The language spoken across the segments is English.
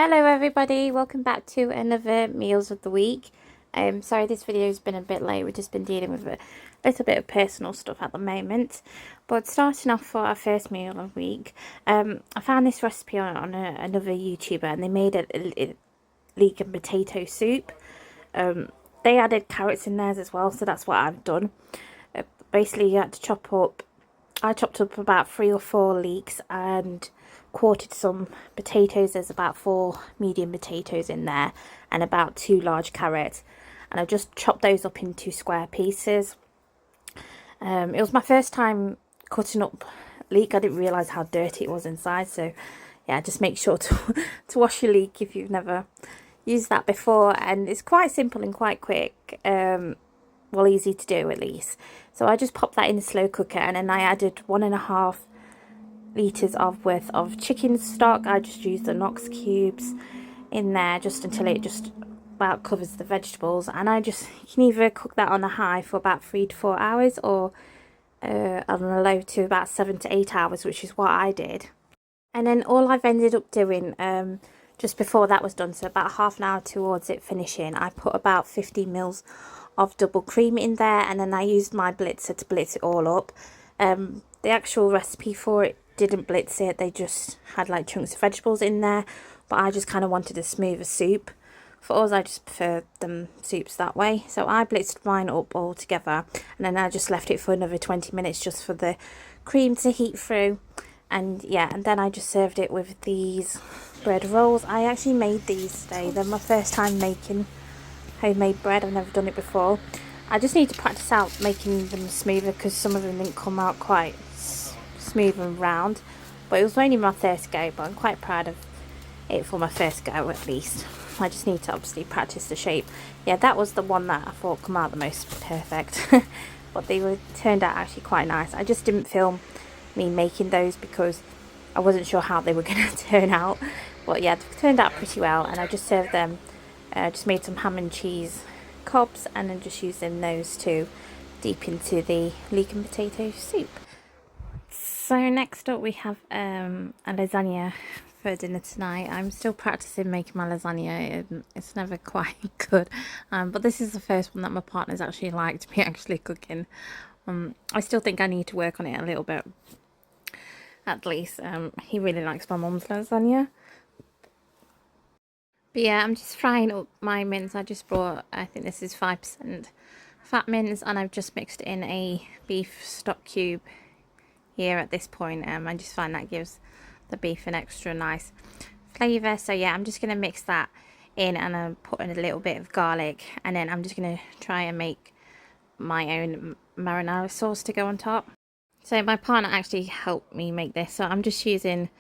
Hello everybody, welcome back to another Meals of the Week. Sorry this video's been a bit late, we've just been dealing with a little bit of personal stuff at the moment. But starting off for our first meal of the week, I found this recipe on another YouTuber and they made a leek and potato soup. They added carrots in theirs as well, so that's what I've done. Basically you had to I chopped up about 3 or 4 leeks and quartered some potatoes. There's about 4 medium potatoes in there and about 2 large carrots, and I just chopped those up into square pieces. It was my first time cutting up leek. I didn't realise how dirty it was inside, so yeah, just make sure to wash your leek if you've never used that before. And it's quite simple and quite quick, well, easy to do at least. So I just popped that in the slow cooker, and then I added 1.5 litres worth of chicken stock. I just used the Knox cubes in there just until it just about covers the vegetables, and you can either cook that on a high for about 3 to 4 hours or on a low to about 7 to 8 hours, which is what I did. And then all I've ended up doing just before that was done, so about half an hour towards it finishing, I put about 50 mils of double cream in there, and then I used my blitzer to blitz it all up. The actual recipe for it didn't blitz it, they just had like chunks of vegetables in there, but I just kind of wanted a smoother soup. For us, I just prefer them soups that way, so I blitzed mine up all together, and then I just left it for another 20 minutes just for the cream to heat through. And yeah, and then I just served it with these bread rolls. I actually made these today. They're my first time making homemade bread. I've never done it before. I just need to practice out making them smoother because some of them didn't come out quite smooth and round. But it was only my first go, but I'm quite proud of it for my first go at least. I just need to obviously practice the shape. Yeah, that was the one that I thought come out the most perfect. But they turned out actually quite nice. I just didn't film me making those because I wasn't sure how they were going to turn out. But yeah, they turned out pretty well, and I just served them. Just made some ham and cheese cobs, and then just using those to deep into the leek and potato soup. So next up we have a lasagna for dinner tonight. I'm still practicing making my lasagna. It's never quite good, but this is the first one that my partner's actually liked me actually cooking. I still think I need to work on it a little bit, at least. He really likes my mum's lasagna. But yeah, I'm just frying up my mince. I just bought, I think this is 5% fat mince, and I've just mixed in a beef stock cube here at this point. I just find that gives the beef an extra nice flavour. So yeah, I'm just going to mix that in, and I'm putting a little bit of garlic, and then I'm just going to try and make my own marinara sauce to go on top. So my partner actually helped me make this, so I'm just using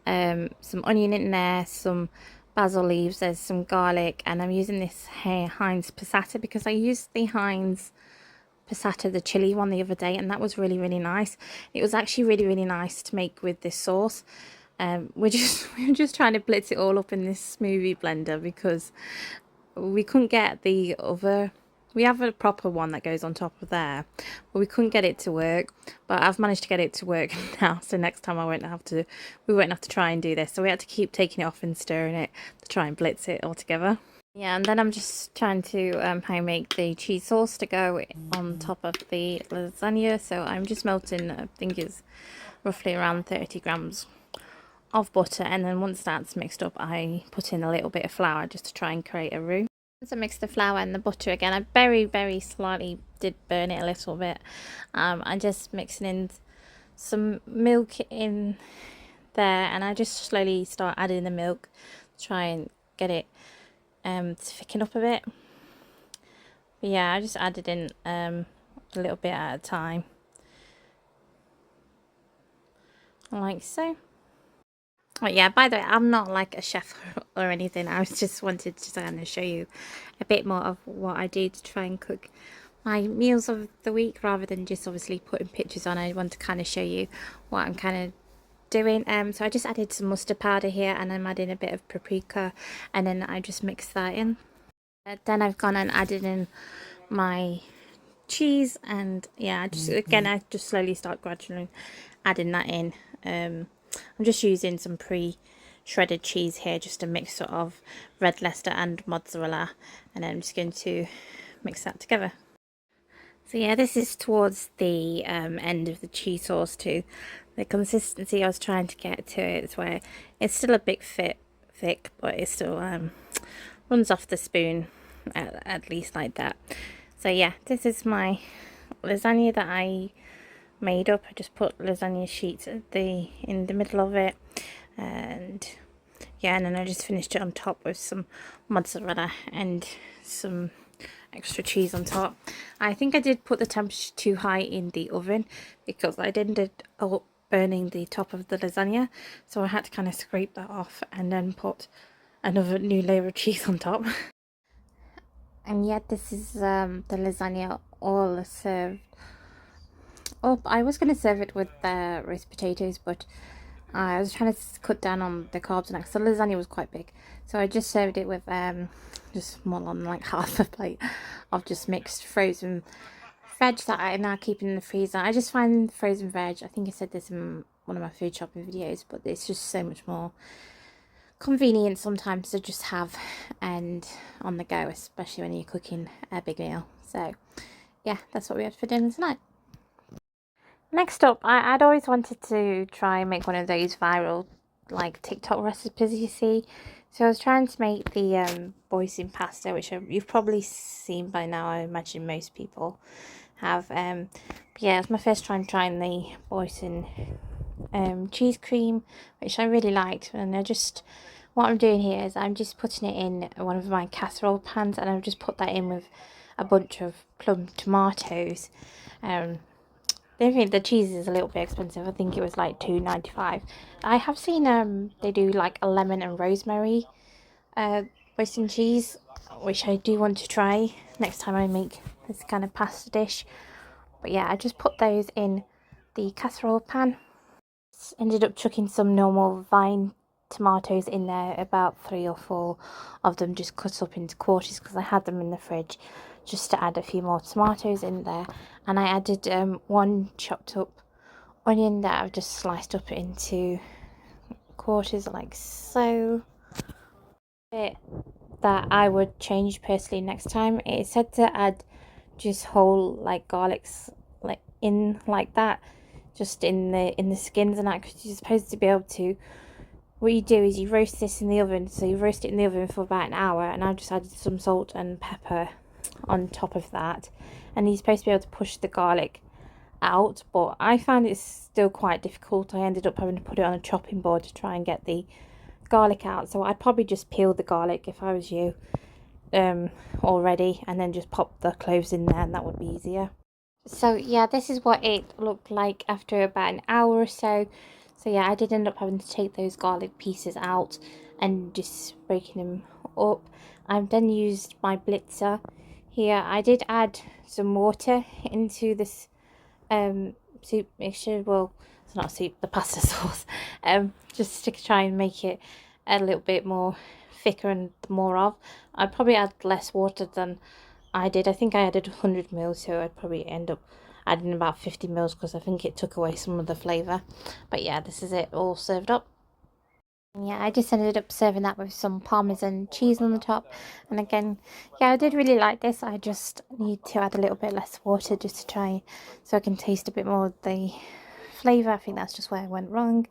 some onion in there, some basil leaves, there's some garlic, and I'm using this Heinz passata because I used the Heinz passata, the chili one, the other day, and that was really nice. It was actually really nice to make with this sauce. We're just trying to blitz it all up in this smoothie blender because we couldn't get the other. We have a proper one that goes on top of there, but we couldn't get it to work. But I've managed to get it to work now, so next time we won't have to try and do this. So we had to keep taking it off and stirring it to try and blitz it all together. Yeah, and then I'm just trying to make the cheese sauce to go on top of the lasagna. So I'm just melting, I think it's roughly around 30 grams of butter, and then once that's mixed up, I put in a little bit of flour just to try and create a roux. Once I mix the flour and the butter again, I very slightly did burn it a little bit. I'm just mixing in some milk in there, and I just slowly start adding the milk to try and get it to thicken up a bit. But yeah, I just added in a little bit at a time, like so. But yeah, by the way, I'm not like a chef or anything. I just wanted to kind of show you a bit more of what I do to try and cook my meals of the week, rather than just obviously putting pictures on. I want to kind of show you what I'm kind of doing. So I just added some mustard powder here, and I'm adding a bit of paprika, and then I just mix that in. Then I've gone and added in my cheese, and yeah, I just slowly start gradually adding that in. I'm just using some shredded cheese here, just a mixture of red Leicester and mozzarella, and I'm just going to mix that together. So yeah, this is towards the end of the cheese sauce too. The consistency I was trying to get to is where it's still a bit thick, but it still runs off the spoon at least like that. So yeah, this is my lasagna that I made up. I just put lasagna sheets in the middle of it, and yeah, and then I just finished it on top with some mozzarella and some extra cheese on top. I think I did put the temperature too high in the oven because I ended up burning the top of the lasagna, so I had to kind of scrape that off and then put another new layer of cheese on top. And yet this is the lasagna all served. Oh, I was going to serve it with roast potatoes, but I was trying to cut down on the carbs and that, because the lasagna was quite big. So I just served it with just more on like half a plate of just mixed frozen veg that I now keep in the freezer. I just find frozen veg, I think I said this in one of my food shopping videos, but it's just so much more convenient sometimes to just have and on the go, especially when you're cooking a big meal. So yeah, that's what we had for dinner tonight. Next up, I'd always wanted to try and make one of those viral like TikTok recipes you see. So I was trying to make the boisin pasta, which you've probably seen by now. I imagine most people have. But yeah, it was my first time trying the boisin cheese cream, which I really liked. And what I'm doing here is I'm just putting it in one of my casserole pans, and I've just put that in with a bunch of plum tomatoes. I think the cheese is a little bit expensive. I think it was like $2.95. I have seen they do like a lemon and rosemary boisin cheese, which I do want to try next time I make this kind of pasta dish. But yeah, I just put those in the casserole pan. Ended up chucking some normal vine tomatoes in there, about 3 or 4 of them just cut up into quarters because I had them in the fridge, just to add a few more tomatoes in there. And I added one chopped up onion that I've just sliced up into quarters like so. Bit that I would change personally next time, it said to add just whole like garlics like in like that, just in the skins and that, because you're supposed to be able to, what you do is you roast this in the oven. So you roast it in the oven for about an hour, and I've just added some salt and pepper on top of that, and you're supposed to be able to push the garlic out, but I found it's still quite difficult. I ended up having to put it on a chopping board to try and get the garlic out. So I'd probably just peel the garlic if I was you already, and then just pop the cloves in there, and that would be easier. So yeah, this is what it looked like after about an hour or so. So yeah, I did end up having to take those garlic pieces out and just breaking them up. I've then used my blitzer here. I did add some water into this soup mixture. Well, it's not soup, the pasta sauce. Just to try and make it a little bit more thicker and more of. I'd probably add less water than I did. I think I added 100 ml, so I'd probably end up adding about 50 ml because I think it took away some of the flavour. But yeah, this is it all served up. And yeah, I just ended up serving that with some Parmesan cheese on the top. And again, yeah, I did really like this. I just need to add a little bit less water just to try so I can taste a bit more of the flavour. I think that's just where I went wrong.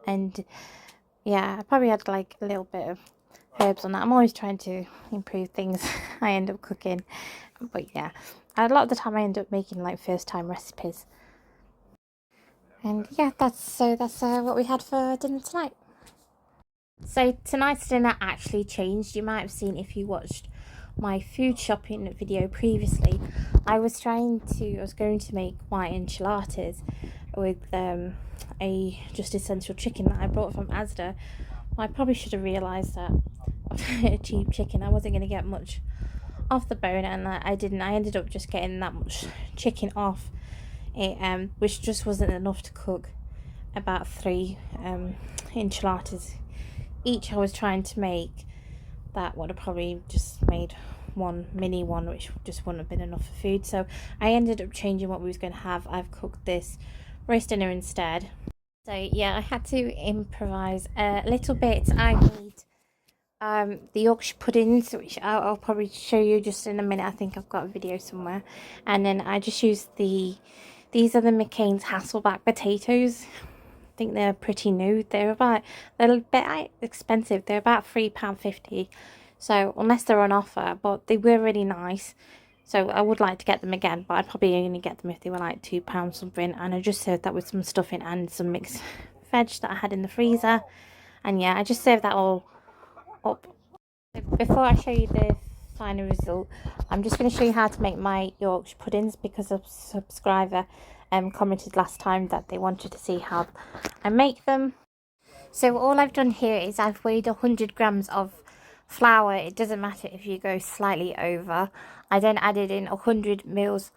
And yeah, I probably had like a little bit of herbs on that. I'm always trying to improve things I end up cooking. But yeah, a lot of the time I end up making like first time recipes. And yeah, that's what we had for dinner tonight. So tonight's dinner actually changed. You might have seen if you watched my food shopping video previously. I was going to make white enchiladas with a just essential chicken that I brought from Asda. Well, I probably should have realised that a cheap chicken, I wasn't going to get much off the bone, and I didn't. I ended up just getting that much chicken off it, which just wasn't enough to cook about 3 enchiladas each. I was trying to make that would have probably just made one mini one, which just wouldn't have been enough for food. So I ended up changing what we was going to have. I've cooked this roast dinner instead. So yeah, I had to improvise a little bit. I made the Yorkshire puddings, which I'll probably show you just in a minute. I think I've got a video somewhere. And then I just used these are the McCain's Hasselback potatoes. I think they're pretty new. They're a bit expensive. They're about £3.50. So unless they're on offer, but they were really nice. So I would like to get them again, but I'd probably only get them if they were like £2 something. And I just served that with some stuffing and some mixed veg that I had in the freezer. And yeah, I just served that all up. Before I show you the final result, I'm just going to show you how to make my Yorkshire puddings, because a subscriber commented last time that they wanted to see how I make them. So all I've done here is I've weighed 100 grams of flour. It doesn't matter if you go slightly over. I then added in 100 mils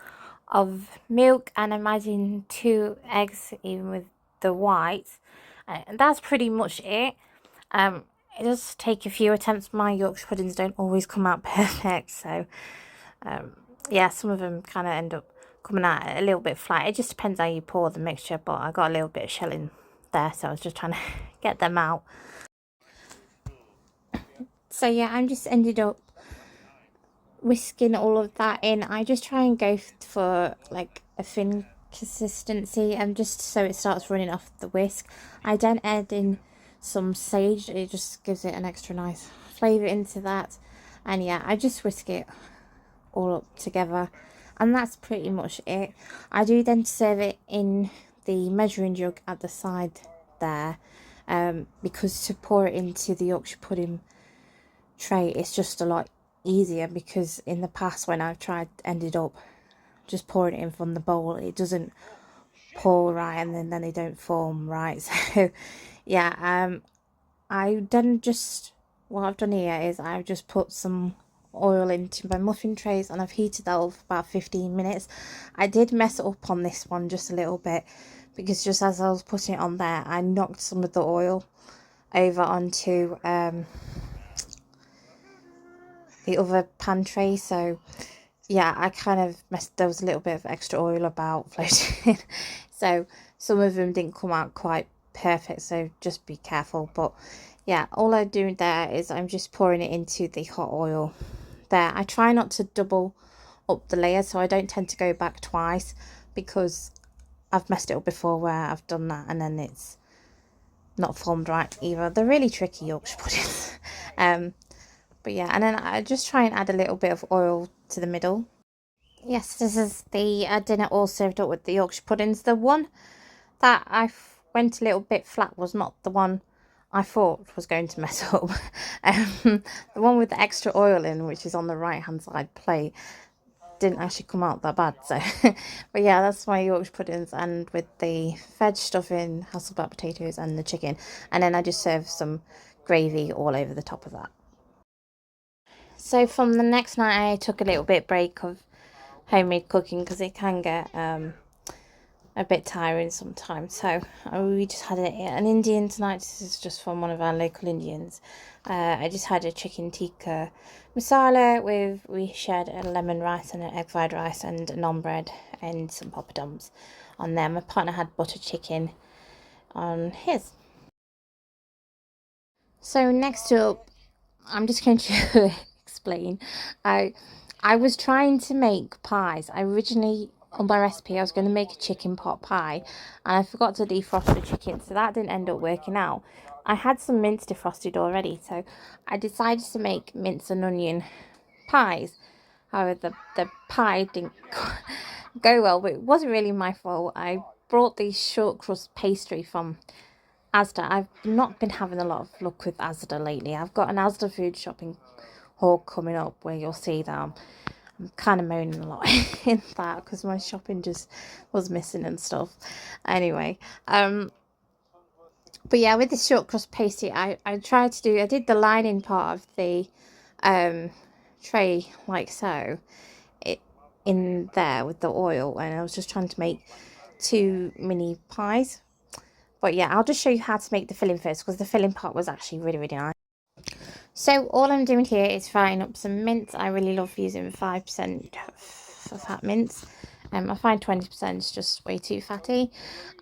of milk, and I'm adding 2 eggs even with the whites. And that's pretty much it. It does take a few attempts. My Yorkshire puddings don't always come out perfect, so yeah, some of them kind of end up coming out a little bit flat. It just depends how you pour the mixture, but I got a little bit of shelling there, so I was just trying to get them out. So yeah, I'm just ended up whisking all of that in. I just try and go for like a thin consistency, and just so it starts running off the whisk. I then add in some sage. It just gives it an extra nice flavour into that. And yeah, I just whisk it all up together, and that's pretty much it. I do then serve it in the measuring jug at the side there, because to pour it into the Yorkshire pudding tray it's just a lot easier, because in the past when I've tried ended up just pouring it in from the bowl, it doesn't pour right, and then they don't form right. So yeah, I then just, what I've done here is I've just put some oil into my muffin trays, and I've heated that up for about 15 minutes. I did mess up on this one just a little bit, because just as I was putting it on there, I knocked some of the oil over onto the other pan tray. So yeah, I kind of messed, there was a little bit of extra oil about floating. So some of them didn't come out quite perfect, so just be careful. But yeah, all I'm doing there is I'm just pouring it into the hot oil there. I try not to double up the layer, so I don't tend to go back twice, because I've messed it up before where I've done that and then it's not formed right either. They're really tricky, Yorkshire puddings. But yeah, and then I just try and add a little bit of oil to the middle. Yes, this is the dinner all served up with the Yorkshire puddings. The one that I went a little bit flat was not the one I thought was going to mess up. The one with the extra oil in, which is on the right hand side plate, didn't actually come out that bad. So but yeah, that's my Yorkshire puddings, and with the veg stuffing, Hasselback potatoes and the chicken, and then I just serve some gravy all over the top of that. So from the next night I took a little bit break of homemade cooking, because it can get a bit tiring sometimes. So we just had an Indian tonight. This is just from one of our local Indians. I just had a chicken tikka masala we shared a lemon rice and an egg fried rice and a naan bread and some poppadoms on there. My partner had butter chicken on his. So next up, I'm just going to explain. I was trying to make pies. I originally, on my recipe, I was going to make a chicken pot pie, and I forgot to defrost the chicken, so that didn't end up working out. I had some mince defrosted already, so I decided to make mince and onion pies. However, the pie didn't go well, but it wasn't really my fault. I brought the short crust pastry from Asda. I've not been having a lot of luck with Asda lately. I've got an Asda food shopping haul coming up where you'll see that I'm kind of moaning a lot in that, because my shopping just was missing and stuff. Anyway, but yeah, with this short crust pastry, I did the lining part of the tray like so, it in there with the oil, and I was just trying to make 2 mini pies. But yeah, I'll just show you how to make the filling first, because the filling part was actually really, really nice. So all I'm doing here is frying up some mince. I really love using 5% fat mince. I find 20% is just way too fatty.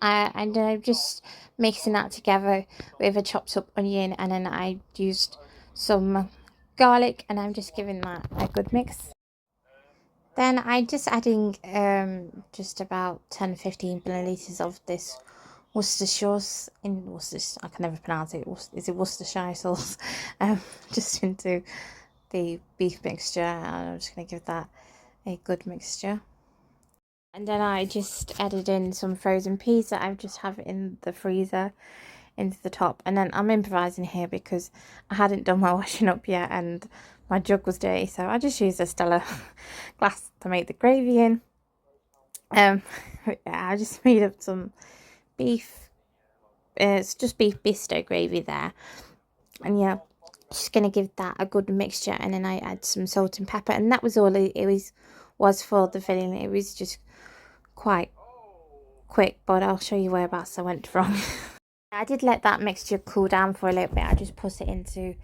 And I'm just mixing that together with a chopped up onion, and then I used some garlic, and I'm just giving that a good mix. Then I'm just adding just about 10-15 milliliters of this Worcestershire in Worcestershire. I can never pronounce it. Is it Worcestershire sauce? Just into the beef mixture, and I'm just going to give that a good mixture. And then I just added in some frozen peas that I just have in the freezer into the top. And then I'm improvising here because I hadn't done my washing up yet and my jug was dirty, so I just used a Stella glass to make the gravy in. I just made up some beef, it's just beef bisto gravy there, and yeah, just gonna give that a good mixture. And then I add some salt and pepper, and that was all it was for the filling. It was just quite quick, but I'll show you whereabouts I went wrong. I did let that mixture cool down for a little bit. I just put it into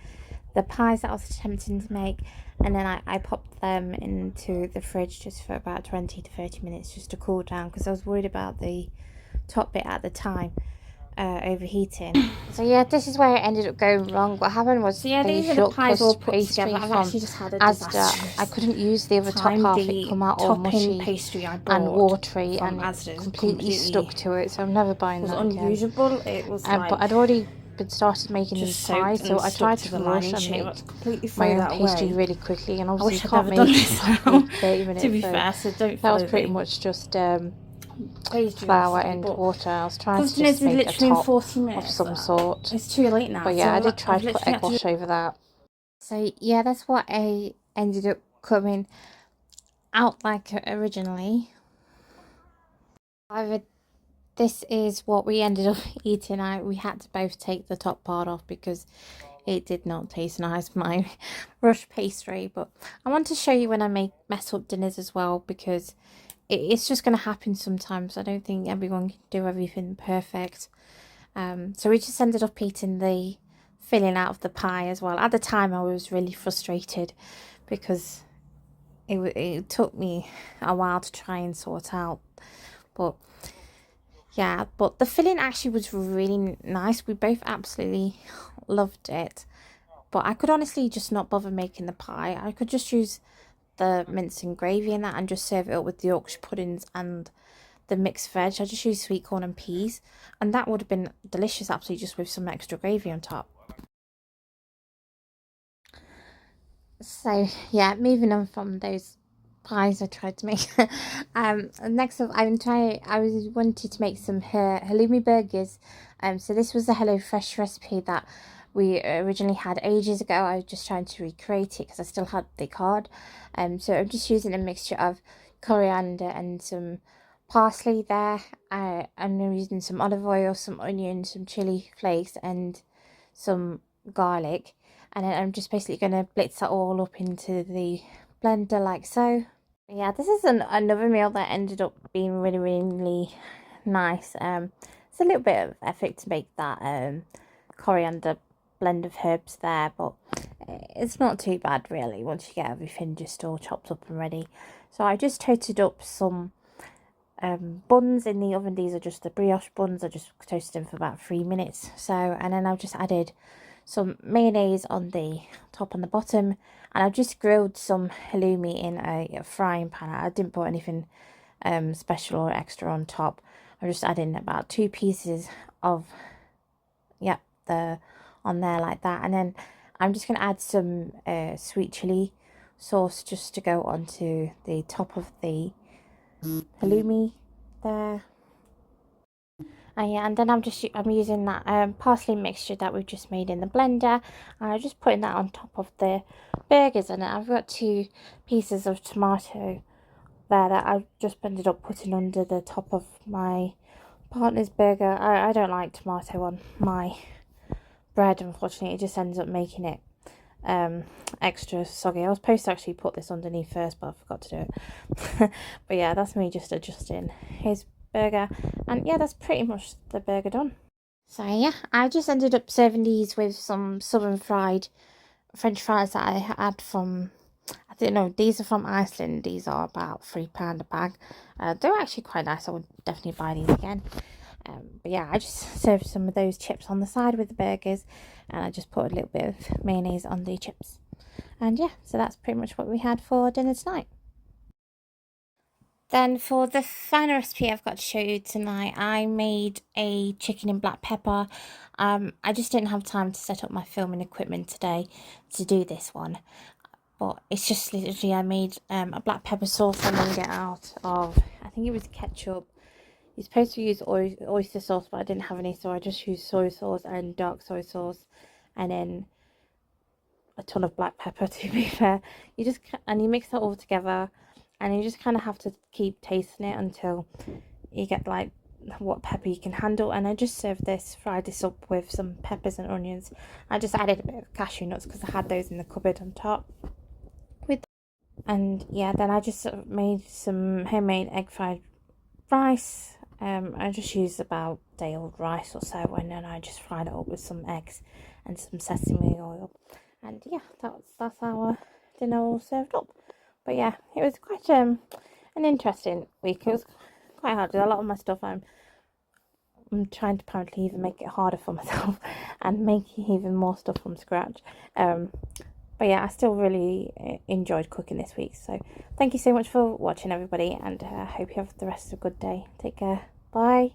the pies that I was attempting to make, and then I popped them into the fridge just for about 20 to 30 minutes just to cool down, because I was worried about the top bit at the time overheating. So yeah, this is where it ended up going wrong. What happened was, yeah, these are the pies all put together. I've actually just had a disastrous I couldn't use the other top half. It come out all mushy pastry I and watery, and Asda's completely stuck to it. So I'm never buying that again. It was unusable. It was but I'd already started making these pies, so I tried to rush and make my own pastry really quickly, and obviously you can't make it in 30 minutes. To be fair, so don't. That was pretty much just flour and water. I was trying to just make a top of some sort. It's too late now. But yeah, I did try to put egg wash over that. So yeah, that's what I ended up coming out like originally. However, this is what we ended up eating. We had to both take the top part off because it did not taste nice, my rush pastry. But I want to show you when I mess up dinners as well, because it's just going to happen sometimes. I don't think everyone can do everything perfect. So we just ended up eating the filling out of the pie as well. At the time I was really frustrated because it took me a while to try and sort out. But yeah, but the filling actually was really nice. We both absolutely loved it. But I could honestly just not bother making the pie. I could just use the mince and gravy in that and just serve it up with the Yorkshire puddings and the mixed veg. I just used sweet corn and peas, and that would have been delicious absolutely, just with some extra gravy on top. So yeah, moving on from those pies I tried to make. Next up, I wanted to make some Hallumi Burgers. So this was a HelloFresh recipe that we originally had ages ago. I was just trying to recreate it because I still had the card. So I'm just using a mixture of coriander and some parsley there. And I'm using some olive oil, some onions, some chili flakes, and some garlic. And then I'm just basically going to blitz that all up into the blender like so. Yeah, this is another meal that ended up being really, really nice. It's a little bit of effort to make that coriander blend of herbs there, but it's not too bad really once you get everything just all chopped up and ready. So I just toasted up some buns in the oven. These are just the brioche buns. I just toasted them for about 3 minutes. So, and then I've just added some mayonnaise on the top and the bottom, and I've just grilled some halloumi in a frying pan. I didn't put anything special or extra on top. I'm just adding about 2 pieces of on there like that, and then I'm just going to add some sweet chili sauce just to go onto the top of the halloumi there. Yeah, and then I'm using that parsley mixture that we've just made in the blender, and I'm just putting that on top of the burgers. And I've got 2 pieces of tomato there that I've just ended up putting under the top of my partner's burger. I don't like tomato on my bread, unfortunately. It just ends up making it extra soggy. I was supposed to actually put this underneath first, but I forgot to do it. But yeah, that's me just adjusting his burger, and yeah, that's pretty much the burger done. So yeah, I just ended up serving these with some southern fried French fries that I had from, I didn't know these are from Iceland. These are about £3 a bag. They're actually quite nice. I would definitely buy these again. But yeah, I just served some of those chips on the side with the burgers, and I just put a little bit of mayonnaise on the chips. And yeah, so that's pretty much what we had for dinner tonight. Then for the final recipe I've got to show you tonight, I made a chicken in black pepper. I just didn't have time to set up my filming equipment today to do this one. But it's just literally, I made a black pepper sauce I made it out of, I think it was ketchup. You're supposed to use oyster sauce, but I didn't have any, so I just used soy sauce and dark soy sauce. And then a ton of black pepper, to be fair. You mix that all together, and you just kind of have to keep tasting it until you get like what pepper you can handle. And I just fried this up with some peppers and onions. I just added a bit of cashew nuts because I had those in the cupboard on top. And yeah, then I just made some homemade egg fried rice. I just used about day-old rice or so, and then I just fried it up with some eggs and some sesame oil. And yeah, that's our dinner all served up. But yeah, it was quite an interesting week. It was quite hard. A lot of my stuff I'm trying to apparently even make it harder for myself and make even more stuff from scratch. But yeah, I still really enjoyed cooking this week. So thank you so much for watching, everybody, and I hope you have the rest of a good day. Take care. Bye.